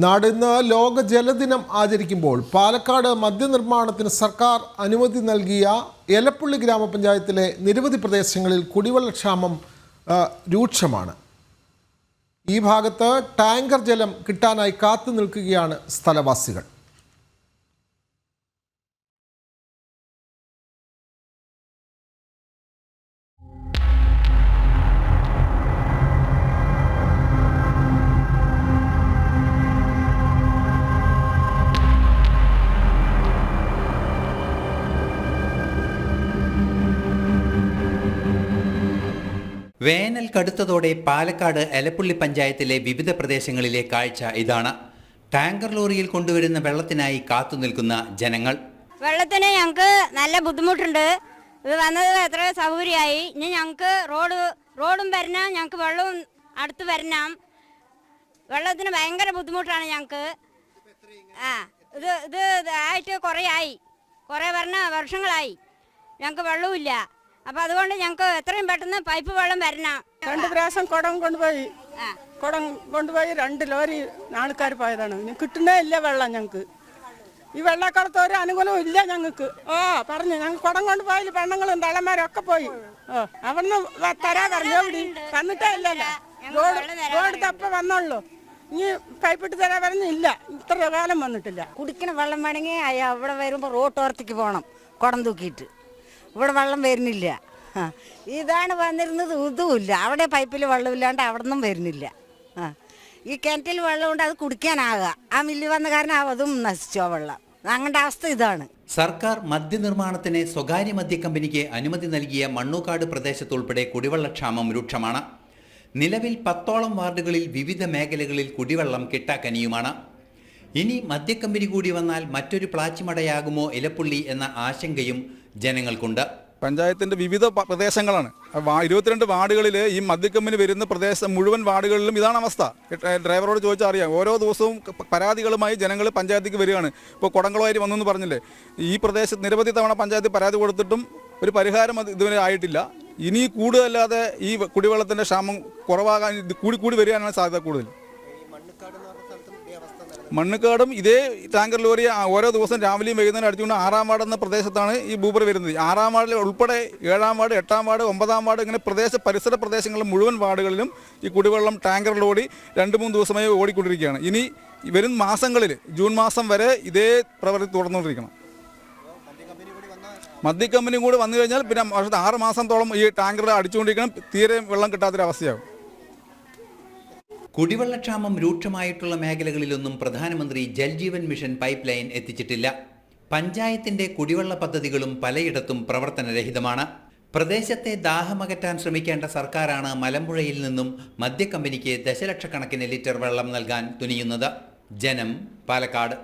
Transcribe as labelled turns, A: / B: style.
A: നാടിന്ന് ലോക ജലദിനം ആചരിക്കുമ്പോൾ പാലക്കാട് മദ്യനിർമ്മാണത്തിന് സർക്കാർ അനുമതി നൽകിയ എലപ്പുള്ളി ഗ്രാമപഞ്ചായത്തിലെ നിരവധി പ്രദേശങ്ങളിൽ കുടിവെള്ളക്ഷാമം രൂക്ഷമാണ്. ഈ ഭാഗത്ത് ടാങ്കർ ജലം കിട്ടാനായി കാത്തു നിൽക്കുകയാണ് സ്ഥലവാസികൾ.
B: വേനൽ കടുത്തതോടെ പാലക്കാട് എലപ്പുള്ളി പഞ്ചായത്തിലെ വിവിധ പ്രദേശങ്ങളിലെ കാഴ്ച ഇതാണ്. ടാങ്കർ ലോറിയിൽ കൊണ്ടുവരുന്ന വെള്ളത്തിനായി കാത്തു നിൽക്കുന്ന ജനങ്ങൾ.
C: വെള്ളത്തിന് ഞങ്ങൾക്ക് നല്ല ബുദ്ധിമുട്ടുണ്ട്. ഇത് വന്നത് എത്ര സൗകര്യമായി. ഇനി ഞങ്ങൾക്ക് റോഡും വരണം, ഞങ്ങൾക്ക് വെള്ളവും അടുത്ത് വരണം. വെള്ളത്തിന് ഭയങ്കര ബുദ്ധിമുട്ടാണ് ഞങ്ങൾക്ക്. ഇത് ആയിട്ട് കുറേ വർഷങ്ങളായി ഞങ്ങൾക്ക് വെള്ളവുമില്ല. അപ്പം അതുകൊണ്ട് ഞങ്ങൾക്ക് എത്രയും പെട്ടെന്ന് പൈപ്പ് വെള്ളം വരണം.
D: 2 പ്രാവശ്യം കുടം കൊണ്ടുപോയി 2 ലോറി ആൾക്കാർ പോയതാണ്. ഇനി കിട്ടുന്നേ ഇല്ല വെള്ളം ഞങ്ങൾക്ക്. ഈ വെള്ളക്കാലത്ത് ഒരു അനുകൂലവും ഇല്ല ഞങ്ങൾക്ക്. പറഞ്ഞു ഞങ്ങൾ കുടം കൊണ്ടുപോയി, പെണ്ണുങ്ങളും തള്ളമാരൊക്കെ പോയി. അവിടുന്ന് തരാ പറഞ്ഞു വന്നിട്ടേ ഇല്ലല്ലോ. റോഡ് തപ്പ വന്നുള്ളൂ. ഇനി പൈപ്പിട്ട് തരാൻ പറഞ്ഞില്ല. ഇത്ര കാലം വന്നിട്ടില്ല.
E: കുടിക്കണ വെള്ളം വേണമെങ്കിൽ ഇവിടെ വരുമ്പോൾ റോട്ടോർത്തേക്ക് പോകണം കുടം തൂക്കിയിട്ട്. ഇവിടെ വെള്ളം വരുന്നില്ല. ഇതാണ് വന്നിരുന്നത്, ഇതുമില്ല. അവിടെ പൈപ്പിൽ വെള്ളമില്ലാണ്ട് അവിടെ നിന്നും വരുന്നില്ല. ഈ കിണറ്റിൽ വെള്ളമുണ്ട്, അത് കുടിക്കാനാകുക. ആ മില്ല് വന്ന കാരണം അതും നശിച്ചോ വെള്ളം. അങ്ങയുടെ അവസ്ഥ ഇതാണ്.
B: സർക്കാർ മദ്യനിർമ്മാണത്തിന് സ്വകാര്യ മദ്യ കമ്പനിക്ക് അനുമതി നൽകിയ മണ്ണൂക്കാട് പ്രദേശത്തുൾപ്പെടെ കുടിവെള്ളക്ഷാമം രൂക്ഷമാണ്. നിലവിൽ 10ഓളം വാർഡുകളിൽ വിവിധ മേഖലകളിൽ കുടിവെള്ളം കിട്ടാക്കനിയുമാണ്. ഇനി മദ്യക്കമ്പനി കൂടി വന്നാൽ മറ്റൊരു പ്ലാച്ചിമടയാകുമോ എലപ്പുള്ളി എന്ന ആശങ്കയും ജനങ്ങൾക്കുണ്ട്.
F: പഞ്ചായത്തിൻ്റെ വിവിധ പ്രദേശങ്ങളാണ്. 22 വാർഡുകളിൽ ഈ മദ്യക്കമ്പനി വരുന്ന പ്രദേശം മുഴുവൻ വാർഡുകളിലും ഇതാണ് അവസ്ഥ. ഡ്രൈവറോട് ചോദിച്ചാൽ അറിയാം. ഓരോ ദിവസവും പരാതികളുമായി ജനങ്ങൾ പഞ്ചായത്തേക്ക് വരികയാണ്. ഇപ്പോൾ കുടംകുളമായി വന്നെന്ന് പറഞ്ഞില്ലേ, ഈ പ്രദേശത്ത് നിരവധി തവണ പഞ്ചായത്തിൽ പരാതി കൊടുത്തിട്ടും ഒരു പരിഹാരം ഇതുവരെ ആയിട്ടില്ല. ഇനി കൂടുതലല്ലാതെ ഈ കുടിവെള്ളത്തിൻ്റെ ക്ഷാമം കുറവാകാൻ കൂടി വരികയാണ് സാധ്യത കൂടുതൽ. മണ്ണുക്കാടും ഇതേ ടാങ്കർ ലോറി ഓരോ ദിവസം രാവിലെയും വൈകുന്നേരം അടിച്ചുകൊണ്ട് 6ാം വാർഡ് എന്ന പ്രദേശത്താണ് ഈ ഭൂപർ വരുന്നത്. 6ാം വാർഡിൽ ഉൾപ്പെടെ 7ാം വാർഡ്, 8ാം വാർഡ്, 9ാം വാർഡ് ഇങ്ങനെ പരിസര പ്രദേശങ്ങളിലെ മുഴുവൻ വാർഡുകളിലും ഈ കുടിവെള്ളം ടാങ്കർ ലോറി 2-3 ദിവസമായി ഓടിക്കൊണ്ടിരിക്കുകയാണ്. ഇനി വരും മാസങ്ങളിൽ ജൂൺ മാസം വരെ ഇതേ പ്രവൃത്തി തുടർന്നുകൊണ്ടിരിക്കണം. മദ്യക്കമ്പനി കൂടി വന്നു കഴിഞ്ഞാൽ പിന്നെ 6 മാസത്തോളം ഈ ടാങ്കർ അടിച്ചുകൊണ്ടിരിക്കണം. തീരെ വെള്ളം കിട്ടാത്തൊരവസ്ഥയാകും.
B: കുടിവെള്ളക്ഷാമം രൂക്ഷമായിട്ടുള്ള മേഖലകളിലൊന്നും പ്രധാനമന്ത്രി ജൽജീവൻ മിഷൻ പൈപ്പ് ലൈൻ എത്തിച്ചിട്ടില്ല. പഞ്ചായത്തിന്റെ കുടിവെള്ള പദ്ധതികളും പലയിടത്തും പ്രവർത്തനരഹിതമാണ്. പ്രദേശത്തെ ദാഹമകറ്റാൻ ശ്രമിക്കേണ്ട സർക്കാരാണ് മലമ്പുഴയിൽ നിന്നും മദ്യക്കമ്പനിക്ക് ദശലക്ഷക്കണക്കിന് ലിറ്റർ വെള്ളം നൽകാൻ തുനിയുന്നത്. ജനം, പാലക്കാട്.